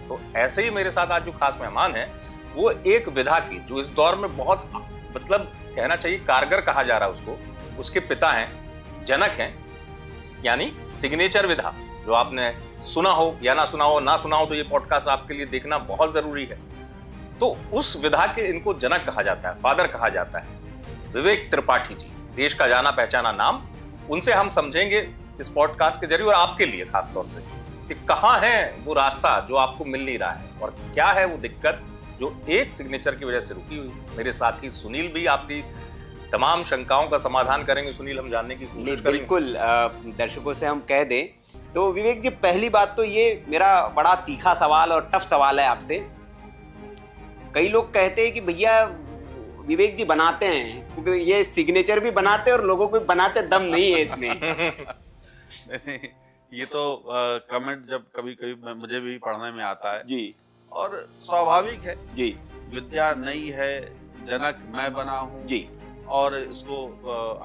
तो ऐसे ही मेरे साथ आज जो खास मेहमान है वो एक विधा की, जो इस दौर में बहुत मतलब कहना चाहिए कारगर कहा जा रहा है उसको, उसके पिता हैं, जनक हैं, यानी सिग्नेचर विधा। जो आपने सुना हो या ना सुना हो तो ये पॉडकास्ट आपके लिए देखना बहुत जरूरी है। तो उस विधा के इनको जनक कहा जाता है, फादर कहा जाता है, विवेक त्रिपाठी जी, देश का जाना पहचाना नाम। उनसे हम समझेंगे इस पॉडकास्ट के जरिए और आपके लिए खास तौर से कि कहाँ है वो रास्ता जो आपको मिल नहीं रहा है और क्या है वो दिक्कत जो एक सिग्नेचर की वजह से रुकी हुई। मेरे साथी सुनील भी आपकी तमाम शंकाओं का समाधान करेंगे। सुनील, हम जानने की कोशिश करेंगे। बिल्कुल, दर्शकों से हम कह दें तो विवेक जी, पहली बात तो ये मेरा बड़ा तीखा सवाल और टफ सवाल है आपसे। कई लोग कहते हैं कि भैया विवेक जी बनाते हैं, क्योंकि ये सिग्नेचर भी बनाते हैं और लोगों को बनाते दम नहीं है इसमें। ये तो कमेंट जब कभी कभी मुझे भी पढ़ने में आता है जी, और स्वाभाविक है जी, विद्या नई है, जनक मैं बना हूँ जी, और इसको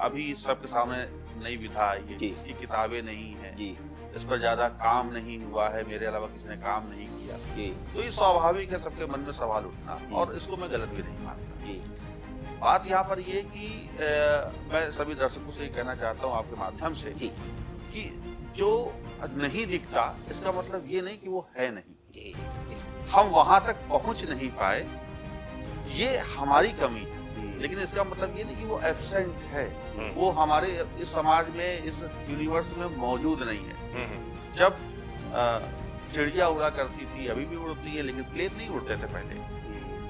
अभी सबके सामने नई विधा आई है, जी, इसकी किताबें नहीं है जी, इस पर ज्यादा काम नहीं हुआ है, मेरे अलावा किसी ने काम नहीं किया, जी, तो ये स्वाभाविक है सबके मन में सवाल उठना, और इसको मैं गलत भी नहीं मानता। जी, बात यहाँ पर ये कि मैं सभी दर्शकों से ये कहना चाहता हूँ आपके माध्यम से जी, कि जो नहीं दिखता इसका मतलब ये नहीं कि वो है नहीं। जी, हम वहां तक पहुंच नहीं पाए, ये हमारी कमी है, लेकिन इसका मतलब ये नहीं कि वो एब्सेंट है, वो हमारे इस समाज में, इस यूनिवर्स में मौजूद नहीं है। जब चिड़िया उड़ा करती थी, अभी भी उड़ती है, लेकिन प्लेन नहीं उड़ते थे पहले।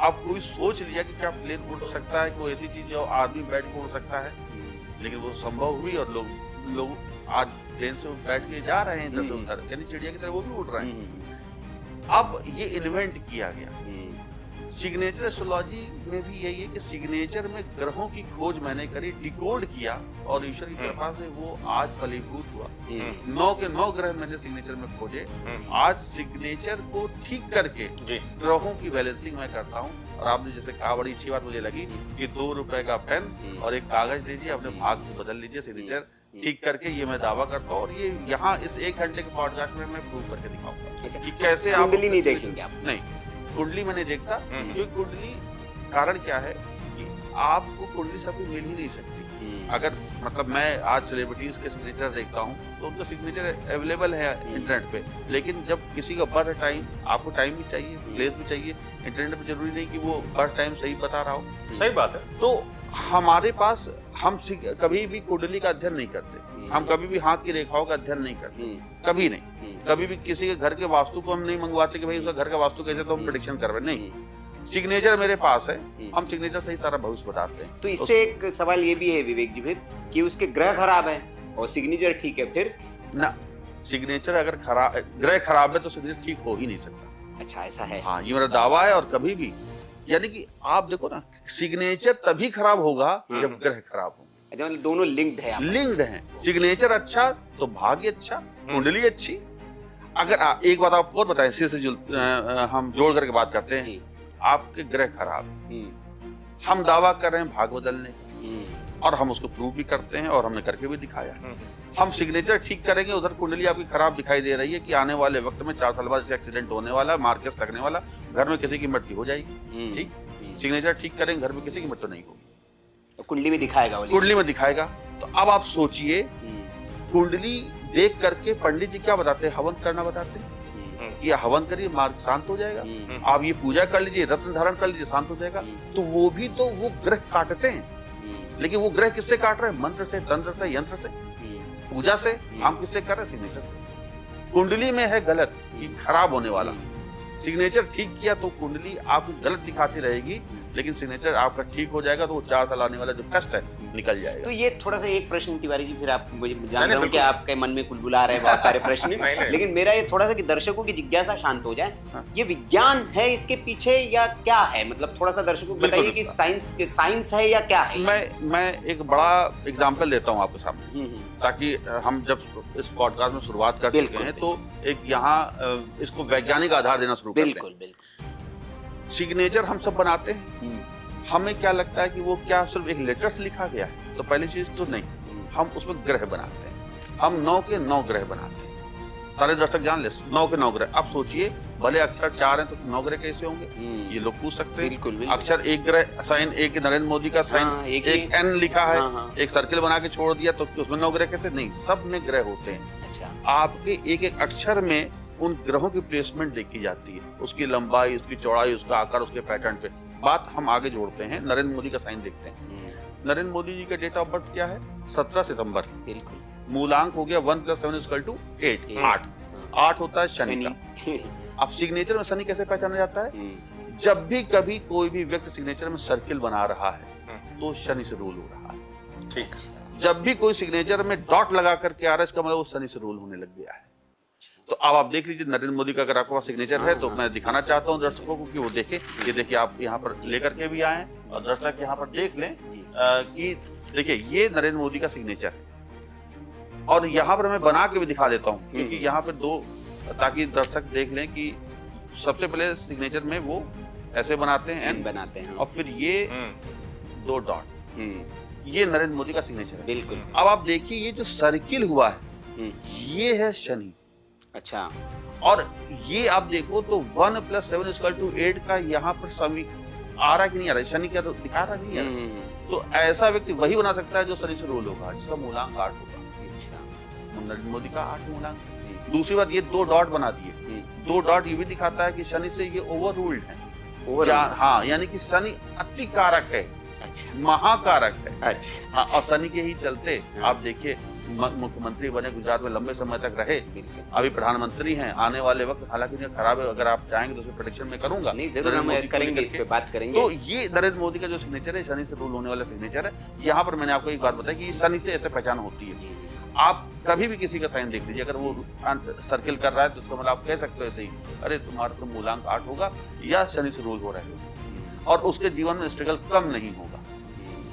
अब कोई सोच लिया कि क्या प्लेन उड़ सकता है, कोई ऐसी चीज जो आदमी बैठ के उड़ सकता है, लेकिन वो संभव हुई और लोग आज प्लेन से बैठ के जा रहे हैं इधर से उधर, यानी चिड़िया की तरह वो भी उड़ रहे हैं। अब ये इन्वेंट किया गया। सिग्नेचर एस्ट्रोलॉजी में भी यही है कि सिग्नेचर में ग्रहों की खोज मैंने करी, डिकोड किया, और ईश्वर की कृपा से वो आज फलीभूत हुआ। 9 के 9 ग्रह मैंने सिग्नेचर में खोजे। आज सिग्नेचर को ठीक करके ग्रहों की बैलेंसिंग मैं करता हूँ। और आपने जैसे कहा, बड़ी अच्छी बात मुझे लगी कि 2 रुपए का पेन और एक कागज दीजिए, अपने भाग को बदल लीजिए, सिग्नेचर ठीक करके, ये मैं दावा करता हूँ। और ये यहाँ इस 1 घंटे के पॉडकास्ट में मैं प्रूव करके दिखाऊंगा कि कैसे आप कुंडली नहीं देखेंगे आप? नहीं, कुंडली मैंने देखता, क्योंकि कुंडली कारण क्या है कि आपको कुंडली सबको मिल ही नहीं सकती। अगर मतलब मैं आज सेलिब्रिटीज के सिग्नेचर देखता हूँ तो उनका सिग्नेचर अवेलेबल है इंटरनेट पे, लेकिन जब किसी का बर्थ टाइम, आपको टाइम भी चाहिए, प्लेस भी चाहिए, इंटरनेट पे जरूरी नहीं कि वो बर्थ टाइम सही बता रहा हो। सही बात है। तो हमारे पास, हम कभी भी कुंडली का अध्ययन नहीं करते, हम कभी भी हाथ की रेखाओं का अध्ययन नहीं करते, कभी नहीं। कभी भी किसी के घर के वास्तु को हम नहीं मंगवाते कि भाई उसका घर का वास्तु कैसे, तो हम प्रेडिक्शन कर रहे, नहीं। सिग्नेचर मेरे पास है, हम सिग्नेचर से ही सारा भविष्य बताते हैं। तो इससे एक सवाल ये भी है विवेक जी फिर कि उसके ग्रह खराब है और सिग्नेचर ठीक है, फिर ना, सिग्नेचर अगर खराब, ग्रह खराब है तो सिग्नेचर ठीक हो ही नहीं सकता। अच्छा, ऐसा है? हाँ, ये मेरा दावा है। और कभी भी, यानी कि आप देखो ना, सिग्नेचर तभी खराब होगा जब ग्रह खराब हो। अच्छा, मतलब दोनों लिंक्ड है? लिंक्ड हैं। सिग्नेचर अच्छा तो भाग्य अच्छा, कुंडली अच्छी। अगर एक बात आपको और बताएं, हम जोड़ करके बात करते हैं, आपके ग्रह खराब, हम दावा कर रहे हैं भाग बदलने का, और हम उसको प्रूव भी करते हैं, और हमने करके भी दिखाया। हम सिग्नेचर ठीक करेंगे, उधर कुंडली आपकी खराब दिखाई दे रही है कि आने वाले वक्त में 4 साल बाद इसका एक्सीडेंट होने वाला, मार्केस लगने वाला, घर में किसी की मृत्यु हो जाएगी। ठीक, सिग्नेचर ठीक करेंगे, घर में किसी की मृत्यु नहीं होगी। कुंडली में दिखाएगा, कुंडली में दिखाएगा। तो अब आप सोचिए, कुंडली देख करके पंडित जी क्या बताते हैं? हवन करना बताते हैं। ये हवन करिए, मार्ग शांत हो जाएगा। आप ये पूजा कर लीजिए, रत्न धारण कर लीजिए, शांत हो जाएगा। तो वो भी तो वो ग्रह काटते हैं, लेकिन वो ग्रह किससे काट रहे हैं? मंत्र से, तंत्र से, यंत्र से, पूजा से। हम किससे कर रहे हैं? सिग्नेचर से। कुंडली में है गलत कि खराब होने वाला, सिग्नेचर ठीक किया तो कुंडली आपको गलत दिखाती रहेगी, लेकिन सिग्नेचर आपका ठीक हो जाएगा तो वो 4 साल आने वाला जो कष्ट है निकल जाएगा। तो ये थोड़ा सा एक प्रश्न तिवारी जी, फिर आप, मुझे जान रहा हूँ कि आपके मन में कुलबुला रहे हैं बहुत सारे प्रश्न, लेकिन मेरा ये थोड़ा सा कि दर्शकों की जिज्ञासा शांत हो जाए। ये विज्ञान है इसके पीछे या क्या है? मतलब थोड़ा सा दर्शकों को बताइए कि साइंस है या क्या है? मैं एक बड़ा एग्जाम्पल देता हूँ आपके सामने, ताकि हम जब इस पॉडकास्ट में शुरुआत कर चुके हैं तो एक यहाँ इसको वैज्ञानिक आधार देना शुरू करते हैं। बिल्कुल। सिग्नेचर हम सब बनाते हैं, हमें क्या लगता है कि वो क्या सिर्फ एक लेटर से लिखा गया है? तो पहली चीज तो नहीं, हम उसमें ग्रह बनाते हैं। हम 9 के 9 ग्रह बनाते हैं। सारे दर्शक जान ले 9 के 9 ग्रह। अब सोचिए भले अक्षर 4 हैं तो 9 ग्रह कैसे होंगे, ये लोग पूछ सकते हैं। बिल्कुल। अक्षर 1 ग्रह साइन, एक नरेंद्र मोदी का साइन, हाँ, एक एन लिखा है, हाँ। एक सर्किल बना के छोड़ दिया तो उसमें 9 ग्रह कैसे? नहीं, सब में ग्रह होते हैं। अच्छा, आपके एक एक अक्षर में उन ग्रहों की प्लेसमेंट देखी जाती है, उसकी लंबाई, उसकी चौड़ाई, उसका आकार, उसके पैटर्न पे। बात हम आगे जोड़ते हैं, नरेंद्र मोदी का साइन देखते हैं। नरेंद्र मोदी जी का डेट ऑफ बर्थ क्या है? 17 सितंबर। बिल्कुल। मूलांक हो गया 1 + 7 = 8, 8 होता है शनि का। अब सिग्नेचर में शनि कैसे पहचाना जाता है? जब भी कभी कोई भी व्यक्ति सिग्नेचर में सर्किल बना रहा है तो शनि से रूल हो रहा है। ठीक। जब भी कोई सिग्नेचर में डॉट लगा करके आ रहा है इसका मतलब वो शनि से रूल होने लग गया है। तो अब आप देख लीजिए नरेंद्र मोदी का अगर आपके पास सिग्नेचर है तो मैं दिखाना चाहता हूं दर्शकों को कि वो देखें। ये देखिए आप यहाँ पर लेकर के भी आए हैं और दर्शक यहाँ पर देख लें कि देखिए ये नरेंद्र मोदी का सिग्नेचर है और यहाँ पर मैं बना के भी दिखा देता हूँ क्योंकि यहाँ पर दो, ताकि दर्शक देख लें कि सबसे पहले सिग्नेचर में वो ऐसे बनाते हैं एन बनाते हैं और फिर ये 2 डॉट, ये नरेंद्र मोदी का सिग्नेचर है। बिल्कुल। अब आप देखिए ये जो सर्किल हुआ है ये है शनि। अच्छा, और ये आप देखो तो 1 + 7 = 8 का यहाँ पर सभी आ रहा कि नहीं आ रहा? शनि क्या तो दिखा रहा नहीं है। तो ऐसा व्यक्ति वही बना सकता है जो शनि से रूल होगा, जिसका मूलांक 8 होगा। नरेंद्र मोदी का 8 मूलांक। दूसरी बात ये 2 डॉट बना दिए, 2 डॉट ये भी दिखाता है कि शनि से ये ओवर रूल्ड है। हाँ, यानी कि शनि अति कारक है। अच्छा, महाकारक है। अच्छा। हाँ, और शनि के ही चलते आप देखिए मुख्यमंत्री बने, गुजरात में लंबे समय तक रहे, अभी प्रधानमंत्री हैं। आने वाले वक्त हालांकि खराब है, अगर आप चाहेंगे तो उसमें प्रेडिक्शन में करूंगा। नहीं, जरूर हम करेंगे, इस पे बात करेंगे। तो ये नरेंद्र मोदी का जो सिग्नेचर है शनि से रूल होने वाला सिग्नेचर है। यहाँ पर मैंने आपको एक बात बताई कि शनि से ऐसे पहचान होती है। आप कभी भी किसी का साइन देख लीजिए, अगर वो सर्किल कर रहा है तो उसको मतलब आप कह सकते हो ऐसे ही, अरे तुम्हारा तो मूलांक 8 होगा या शनि से रूल हो रहा है। और उसके जीवन में स्ट्रगल कम नहीं होगा,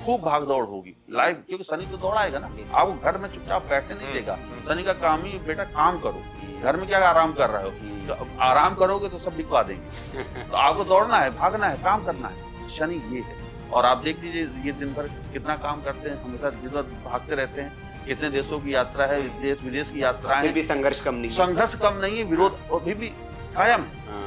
खूब भागदौड़ होगी लाइफ, क्योंकि शनि तो दौड़ाएगा ना, आपको घर में चुपचाप बैठने नहीं देगा। शनि का काम ही बेटा काम करो, घर में क्या आराम कर रहे हो? तो आराम करोगे तो सब बिकवा देंगे। तो आपको दौड़ना है, भागना है, काम करना है। शनि ये है। और आप देख लीजिए ये दिन भर कितना काम करते हैं, हमेशा दिन भर भागते रहते हैं। कितने देशों की यात्रा है, देश विदेश की यात्रा है, फिर भी संघर्ष कम नहीं, संघर्ष कम नहीं है, विरोध अभी भी कायम।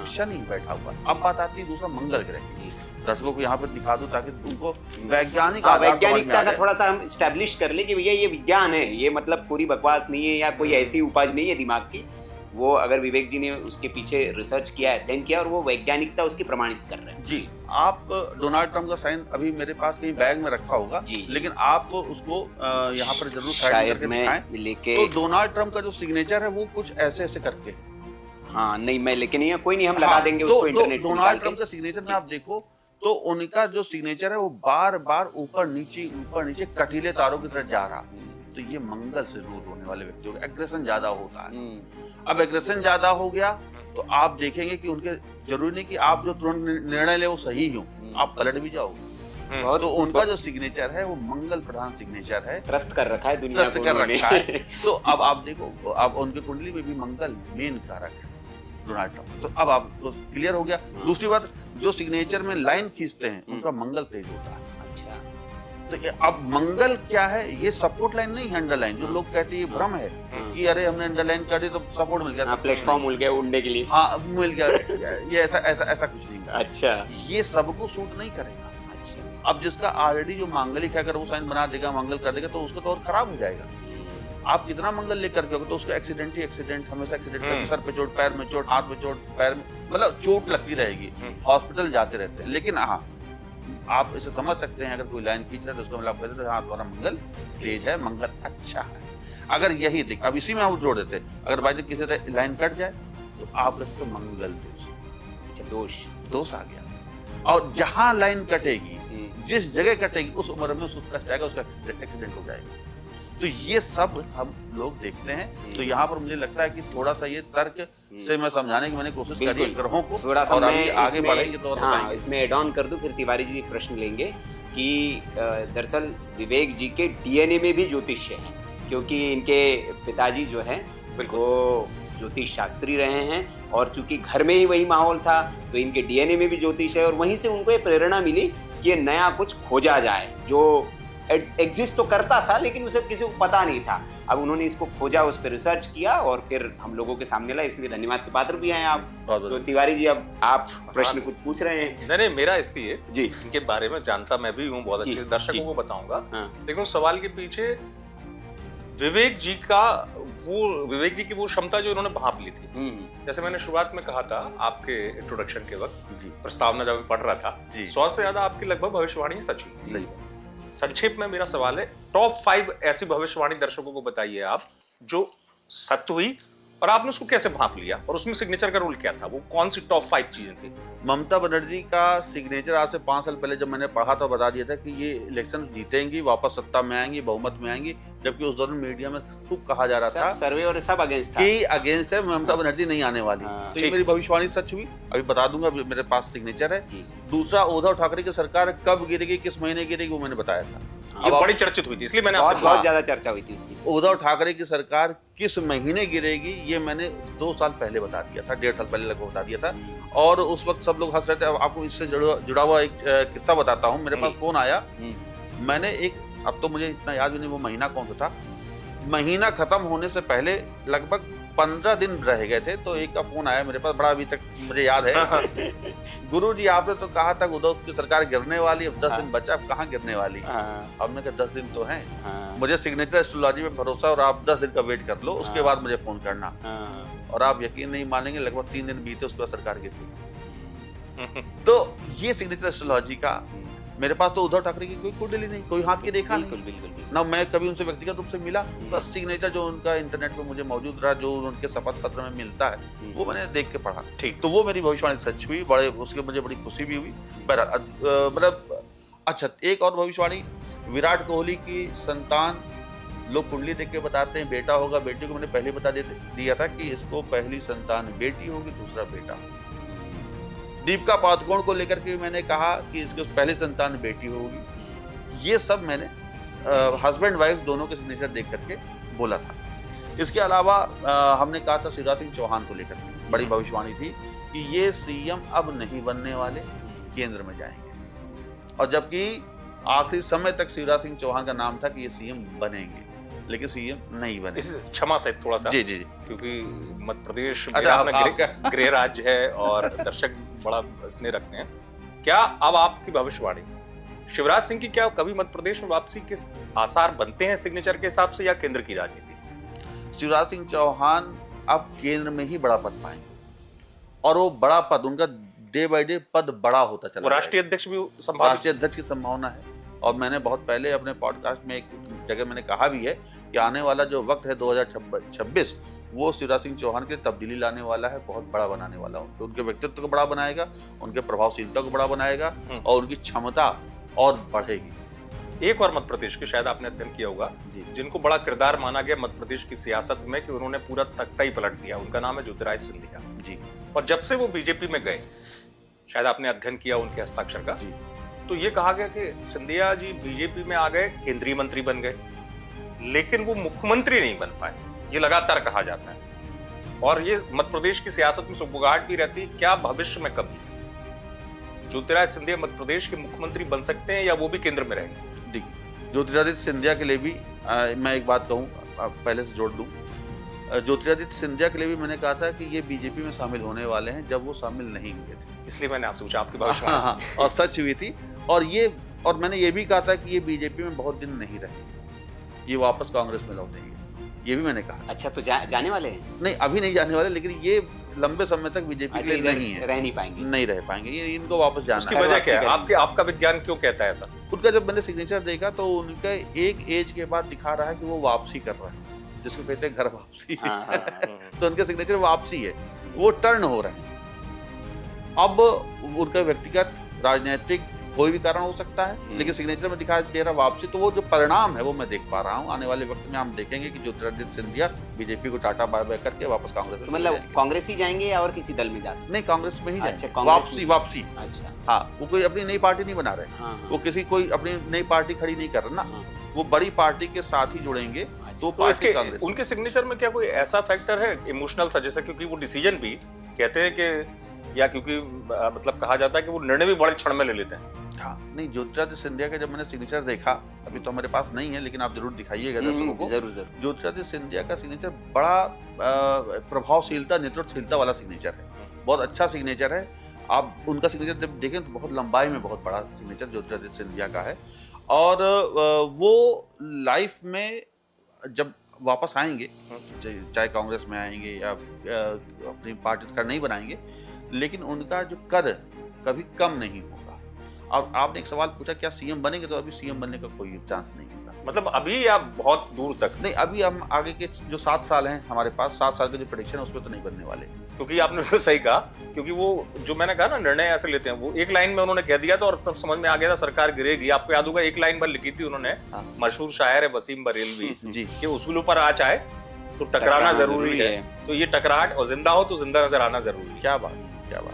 शनि बैठा हुआ। अब बात आती है दूसरा मंगल ग्रह। दर्शकों को यहाँ पर दिखा दूं ताकि उनको वैज्ञानिकता का थोड़ा सा हम स्टैब्लिश कर ले कि भैया ये विज्ञान है, ये मतलब पूरी बकवास नहीं है या कोई ऐसी उपज नहीं है दिमाग की। वो अगर विवेक जी ने उसके पीछे रिसर्च किया, अध्ययन किया और वो वैज्ञानिकता उसकी प्रमाणित कर रहे हैं। जी, आप डोनाल्ड ट्रंप का साइन अभी मेरे पास कहीं बैग में रखा होगा जी, लेकिन आप उसको यहाँ पर जरूर शायद मैं लेके। तो डोनाल्ड ट्रंप का जो सिग्नेचर है वो कुछ ऐसे ऐसे करके, हाँ नहीं मैं लेके नहीं है, कोई नहीं, हम लगा देंगे उसको इंटरनेट से। डोनाल्ड ट्रंप का सिग्नेचर में आप देखो तो उनका जो सिग्नेचर है वो बार बार ऊपर नीचे कटीले तारों की तरफ जा रहा। तो ये मंगल से रूल होने वाले व्यक्तियों का एग्रेशन ज्यादा होता है। अब एग्रेशन ज्यादा हो गया तो आप देखेंगे कि उनके जरूरी नहीं कि आप जो तुरंत निर्णय ले वो सही हो, आप पलट भी जाओगे। तो उनका जो सिग्नेचर है वो मंगल प्रधान सिग्नेचर है, त्रस्त कर रखा है दुनिया को, कर रखा है। तो अब आप देखो, अब उनके कुंडली में भी मंगल मेन कारक है डोनाल्ड ट्रंप। तो अब आपको क्लियर हो गया। दूसरी बात, जो सिग्नेचर में लाइन खींचते हैं उनका मंगल तेज होता है। अच्छा, तो अब मंगल क्या है? ये सपोर्ट लाइन नहीं है, अंडरलाइन। जो लोग कहते हैं ये भ्रम है कि अरे हमने अंडरलाइन कर दी तो सपोर्ट मिल गया, प्लेटफॉर्म मिल गया उड़ने के लिए। हाँ मिल गया, ये ऐसा कुछ नहीं। अच्छा, ये सबको सूट नहीं करेगा। अच्छा, अब जिसका ऑलरेडी जो मांगलिक है अगर वो साइन बना देगा, मंगल कर देगा तो उसका तो और खराब हो जाएगा। आप कितना मंगल लेकर के हो तो उसका एक्सीडेंट ही एक्सीडेंट, हमेशा एक्सीडेंट, सर पे चोट, पैर में चोट, हाथ में चोट, पैर में, मतलब चोट लगती रहेगी, हॉस्पिटल जाते रहते हैं। लेकिन हाँ, आप इसे समझ सकते हैं, अगर कोई लाइन खींच रहा है तो उसको मतलब आप कहते हैं हाँ तुम्हारा मंगल तेज है, मंगल अच्छा है। अगर यही दिख, अब इसी में हम जोड़ देते, अगर बाई चांस किसी तरह लाइन कट जाए तो आप इसको मंगल दोष आ गया। और जहां लाइन कटेगी, जिस जगह कटेगी उस उम्र में उसको कष्ट आएगा, उसका एक्सीडेंट हो जाएगा। तो ये सब हम लोग देखते हैं। तो यहाँ पर मुझे लगता है कि थोड़ा सा ये तर्क से मैं समझाने की मैंने कोशिश करी ग्रहों को, थोड़ा सा और अभी आगे बढ़ेंगे तो हाँ, इसमें एड ऑन कर दूं, फिर तिवारी जी प्रश्न लेंगे कि दरअसल विवेक जी के डीएनए में भी ज्योतिष्य है, क्योंकि इनके पिताजी जो हैं वो ज्योतिष शास्त्री रहे हैं और चूंकि घर में ही वही माहौल था तो इनके डीएनए में भी ज्योतिष है और वहीं से उनको ये प्रेरणा मिली कि ये नया कुछ खोजा जाए जो एग्जिस्ट तो करता था लेकिन उसे किसी को पता नहीं था। अब उन्होंने इसको खोजा, उस पर रिसर्च किया और फिर हम लोगों के सामने ला, इसलिए धन्यवाद के पात्र भी हैं आप। तो तिवारी जी अब आप प्रश्न कुछ पूछ रहे हैं। नहीं, मेरा इसलिए जी इनके बारे में जानता मैं भी हूँ बहुत अच्छे से, दर्शकों को बताऊंगा। देखो सवाल के पीछे विवेक जी की वो क्षमता जो उन्होंने भांप ली थी। जैसे मैंने शुरुआत में कहा था आपके इंट्रोडक्शन के वक्त, प्रस्तावना जब पढ़ रहा था, 100 से ज्यादा आपकी लगभग भविष्यवाणी सच हुई। सही। संक्षेप में मेरा सवाल है, टॉप 5 ऐसी भविष्यवाणी दर्शकों को बताइए आप जो सत्य हुई और आपने उसको कैसे भांप लिया और उसमें सिग्नेचर का रोल क्या था, वो कौन सी टॉप 5 चीजें थी? ममता बनर्जी का सिग्नेचर आज से 5 साल पहले जब मैंने पढ़ा था बता दिया था कि ये इलेक्शन जीतेंगी, वापस सत्ता में आएंगी, बहुमत में आएंगी, जबकि उस दौरान मीडिया में खूब कहा जा रहा था सर्वे और सब अगेंस्ट था कि अगेंस्ट है, ममता बनर्जी नहीं आने वाली। तो ये मेरी भविष्यवाणी सच हुई, अभी बता दूंगा, मेरे पास सिग्नेचर है। दूसरा, उद्धव ठाकरे की सरकार कब गिरेगी, किस महीने गिरेगी, वो मैंने बताया था। ये बड़ी चर्चित हुई थी, इसलिए मैंने आपसे बहुत ज्यादा चर्चा हुई थी इसकी। उद्धव ठाकरे की सरकार किस महीने गिरेगी ये मैंने 2 साल पहले बता दिया था, 1.5 साल पहले लगभग बता दिया था। और उस वक्त सब लोग हंस रहे थे। अब आपको इससे जुड़ा हुआ एक किस्सा बताता हूँ। मेरे पास फोन आया, मैंने अब तो मुझे इतना याद भी नहीं वो महीना कौन सा था, महीना खत्म होने से पहले लगभग 15 दिन रह गए थे, तो एक का फोन आया मेरे पास, बड़ा अभी तक मुझे याद है। गुरुजी आपने तो कहा था उद्धव की सरकार गिरने वाली, अब 10 दिन बचा, अब कहाँ गिरने वाली? अब मैं कहा 10 दिन तो हैं, मुझे सिग्नेचर एस्ट्रोलॉजी में भरोसा और आप 10 दिन का वेट कर लो, उसके बाद मुझे फोन करना। और आप यकीन नहीं मानेंगे, लगभग 3 दिन बीते, उसके बाद सरकार गिर गई। तो ये सिग्नेचर एस्ट्रोलॉजी का मेरे पास तो उद्धव ठाकरे की कोई कुंडली नहीं, कोई हाथ की देखा नहीं, बिल्कुल ना मैं कभी उनसे व्यक्तिगत रूप से मिला, बस सिग्नेचर जो उनका इंटरनेट पे मुझे मौजूद रहा, जो उनके शपथ पत्र में मिलता है, वो मैंने देख के पढ़ा। ठीक, तो वो मेरी भविष्यवाणी सच हुई, उसके मुझे बड़ी खुशी भी हुई। मतलब अच्छा, एक और भविष्यवाणी, विराट कोहली की संतान लोग कुंडली देख के बताते हैं बेटा होगा, बेटी को मैंने पहले बता दिया था कि इसको पहली संतान बेटी होगी, दूसरा बेटा। दीपिका पादुकोण को लेकर के मैंने कहा कि इसके पहली संतान बेटी होगी। ये सब मैंने हस्बैंड वाइफ दोनों के सिग्नेचर देख करके बोला था। इसके अलावा हमने कहा था शिवराज सिंह चौहान को लेकर बड़ी भविष्यवाणी थी कि ये सीएम अब नहीं बनने वाले, केंद्र में जाएंगे। और जबकि आखिरी समय तक शिवराज सिंह चौहान का नाम था कि ये सीएम बनेंगे, लेकिन सीएम नहीं बने। क्षमा से थोड़ा सा, जी, क्योंकि मध्य प्रदेश गृह राज्य है और दर्शक बड़ा स्नेह रखते हैं। क्या अब आपकी भविष्यवाणी, शिवराज सिंह की क्या कभी मध्य प्रदेश में वापसी के आसार बनते हैं सिग्नेचर के हिसाब से, या केंद्र की राजनीति? शिवराज सिंह चौहान अब केंद्र में ही बड़ा पद पाएंगे, और वो बड़ा पद उनका डे बाय डे पद बड़ा होता चला, राष्ट्रीय अध्यक्ष भी राष्ट्रीय अध्यक्ष की संभावना है। और मैंने बहुत पहले अपने पॉडकास्ट में एक जगह मैंने कहा भी है कि आने वाला जो वक्त है 2026, वो शिवराज सिंह चौहान के तब्दीली लाने वाला है, बहुत बड़ा बनाने वाला है। उनके व्यक्तित्व को बड़ा बनाएगा, उनके प्रभावशीलता को बड़ा बनाएगा और उनकी क्षमता और बढ़ेगी। एक और मध्य प्रदेश के शायद आपने अध्ययन किया होगा, जिनको बड़ा किरदार माना गया मध्य प्रदेश की सियासत में कि उन्होंने पूरा तख्ता ही पलट दिया, उनका नाम है ज्योतिरादित्य सिंधिया जी। और जब से वो बीजेपी में गए, शायद आपने अध्ययन किया उनके हस्ताक्षर का, तो ये कहा गया कि सिंधिया जी बीजेपी में आ गए, केंद्रीय मंत्री बन गए, लेकिन वो मुख्यमंत्री नहीं बन पाए, ये लगातार कहा जाता है। और ये मध्य प्रदेश की सियासत में सुगबुगाहट भी रहती है। क्या भविष्य में कभी ज्योतिरादित्य सिंधिया मध्य प्रदेश के मुख्यमंत्री बन सकते हैं, या वो भी केंद्र में रहेंगे? देखिए, ज्योतिरादित्य सिंधिया के लिए भी मैं एक बात कहूँ, पहले से जोड़ दूं, ज्योतिरादित्य सिंधिया के लिए भी मैंने कहा था कि ये बीजेपी में शामिल होने वाले हैं, जब वो शामिल नहीं हुए थे, इसलिए मैंने आपसे पूछा आपकी भविष्यवाणी। हाँ, और सच हुई थी। और मैंने ये भी कहा था कि ये बीजेपी में बहुत दिन नहीं रहेंगे, ये वापस कांग्रेस में लौटेंगे, ये भी मैंने कहा। अच्छा, तो जाने वाले हैं? नहीं, अभी नहीं जाने वाले, लेकिन ये लंबे समय तक बीजेपी के लिए नहीं है, रह नहीं पाएंगे, नहीं रह पाएंगे, ये इनको वापस जाना है। उसकी वजह क्या है? आपका विज्ञान क्यों कहता है ऐसा? उनका जब मैंने सिग्नेचर देखा तो उनका एक एज के बाद दिखा रहा है कि वो वापसी कर रहा है, जिसको कहते हैं घर वापसी। तो उनका सिग्नेचर वापसी है, वो टर्न हो रहे हैं। अब उनका व्यक्तिगत राजनीतिक कोई भी कारण हो सकता है, लेकिन सिग्नेचर में दिखाई दे रहा वापसी, तो वो जो परिणाम है वो मैं देख पा रहा हूँ। आने वाले वक्त में हम देखेंगे कि ज्योतिरादित्य सिंधिया बीजेपी को टाटा बाय बाय करके वापस कांग्रेस में, तो मतलब कांग्रेस ही जाएंगे या और किसी दल में जा सकते? नहीं, कांग्रेस में ही अच्छा, वापसी। अच्छा, हाँ, वो कोई अपनी नई पार्टी नहीं बना रहे, वो किसी कोई अपनी नई पार्टी खड़ी नहीं कर रहे ना, वो बड़ी पार्टी के साथ ही जुड़ेंगे। तो इसके उनके सिग्नेचर में क्या कोई ऐसा फैक्टर है इमोशनल सा, जैसे क्योंकि वो डिसीजन भी कहते हैं कि, या क्योंकि मतलब कहा जाता है कि वो निर्णय भी बड़े क्षण में ले लेते हैं, हाँ, नहीं, ज्योतिरादित्य सिंधिया का जब मैंने सिग्नेचर देखा, अभी तो हमारे पास नहीं है, लेकिन आप जरूर दिखाइएगा दर्शकों को। जरूर जरूर। ज्योतिरादित्य सिंधिया का सिग्नेचर बड़ा प्रभावशीलता, नेतृत्वशीलता वाला सिग्नेचर है, बहुत अच्छा सिग्नेचर है। आप उनका सिग्नेचर जब देखें तो बहुत लंबाई में बहुत बड़ा सिग्नेचर ज्योतिरादित्य सिंधिया का है। और वो लाइफ में जब वापस आएंगे, चाहे कांग्रेस में आएंगे या अपनी पार्टी का नहीं बनाएंगे, लेकिन उनका जो कद कभी कम नहीं होगा। अब आपने एक सवाल पूछा क्या सीएम बनेंगे, तो अभी सीएम बनने का कोई चांस नहीं होगा। मतलब अभी आप बहुत दूर तक नहीं, अभी हम आगे के जो 7 साल हैं हमारे पास, 7 साल के जो प्रेडिक्शन है उसमें तो नहीं बनने वाले। क्योंकि आपने तो सही कहा, क्योंकि वो जो मैंने कहा ना निर्णय ऐसे लेते हैं, वो एक लाइन में उन्होंने कह दिया था और तब समझ में आ गया था सरकार गिरेगी। आपको याद होगा एक लाइन पर लिखी थी उन्होंने, हाँ। मशहूर शायर है वसीम बरेलवी जी, कि उसूलों पर आँच आए तो टकराना जरूरी है। तो ये टकराहट और जिंदा हो तो जिंदा नजर आना जरूरी है। क्या बात, क्या बात।